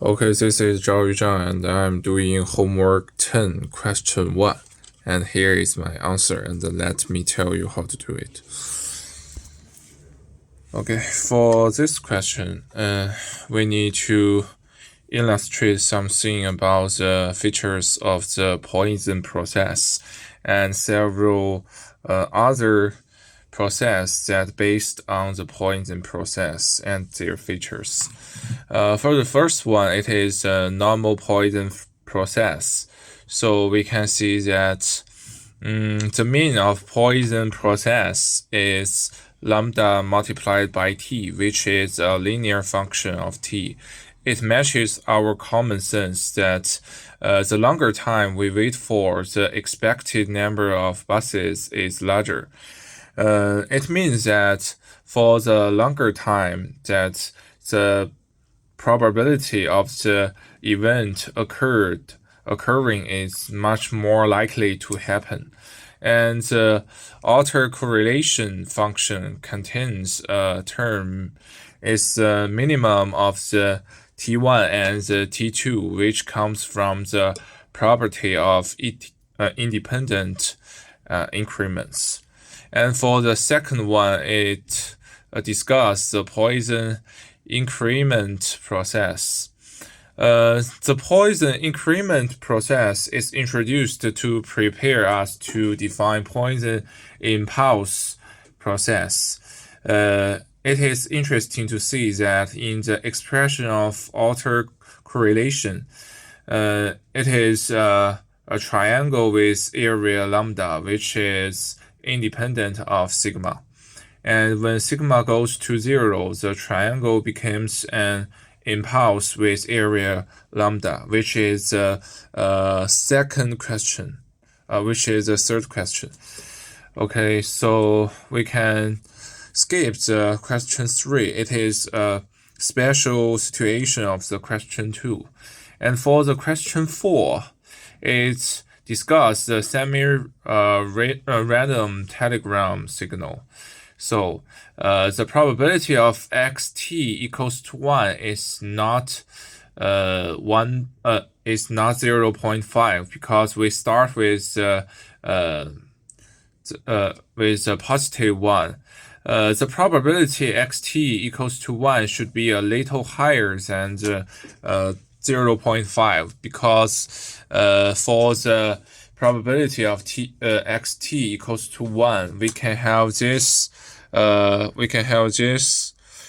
Okay, this is Hw10 and I'm doing homework 10, question 1. And here is my answer, and let me tell you how to do it. Okay, for this question, we need to illustrate something about the features of the Poisson process and several other process that based on the Poisson process and their features. For the first one, it is a normal Poisson process. So we can see that the mean of Poisson process is lambda multiplied by t, which is a linear function of t. It matches our common sense that the longer time we wait for, the expected number of buses is larger. It means that for the longer time that the probability of the event occurring is much more likely to happen. And the autocorrelation function contains a term is the minimum of the T1 and the T2, which comes from the property of independent increments. And for the second one, it discusses the Poisson increment process. The Poisson increment process is introduced to prepare us to define Poisson impulse process. It is interesting to see that in the expression of autocorrelation, it is a triangle with area lambda, which is independent of sigma. And when sigma goes to 0, the triangle becomes an impulse with area lambda, which is the second question, which is the third question. Okay, so we can skip the question 3. It is a special situation of the question 2. And for the question 4, it discusses the semi-random telegram signal. So the probability of xt equals to 1 is not 0.5 because we start with a positive 1. The probability xt equals to 1 should be a little higher than the 0.5 because for the probability of xt equals to 1, we can have this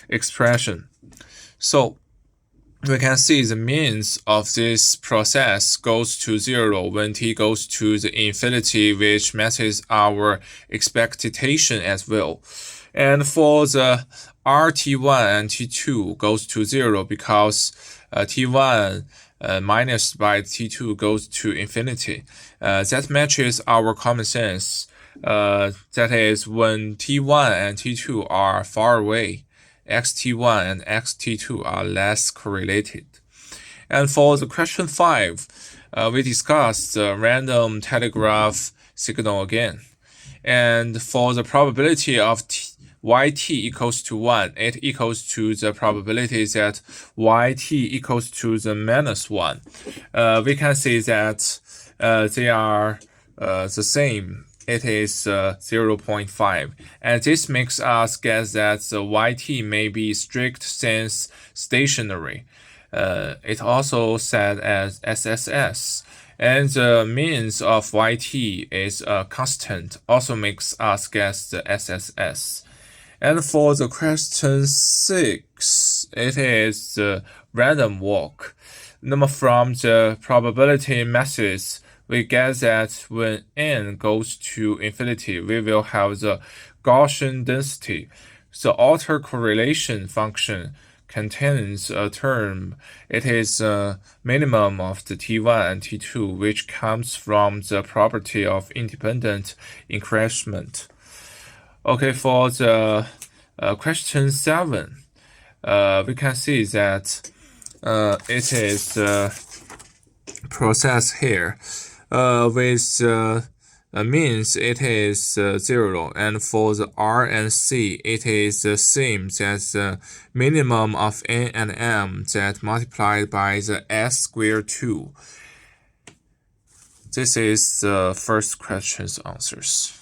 expression. So we can see the means of this process goes to 0 when t goes to the infinity, which matches our expectation as well. And for the RT1 and T2 goes to 0 because T1 minus by T2 goes to infinity. That matches our common sense. That is, when T1 and T2 are far away, xt1 and xt2 are less correlated. And for the question 5, we discussed the random telegraph signal again. And for the probability of yt equals to 1, it equals to the probability that yt equals to the minus 1. We can see that they are the same. It is 0.5. And this makes us guess that the yt may be strict sense stationary. It also said as SSS. And the means of yt is a constant, also makes us guess the SSS. And for the question 6, it is the random walk. From the probability methods, we get that when n goes to infinity, we will have the Gaussian density. The autocorrelation function contains a term. It is a minimum of the T1 and T2, which comes from the property of independent increment. Okay, for the question 7, we can see that it is the process here with means it is 0, and for the R and C, it is the same as the minimum of n and m that multiplied by the s squared 2. This is the first question's answers.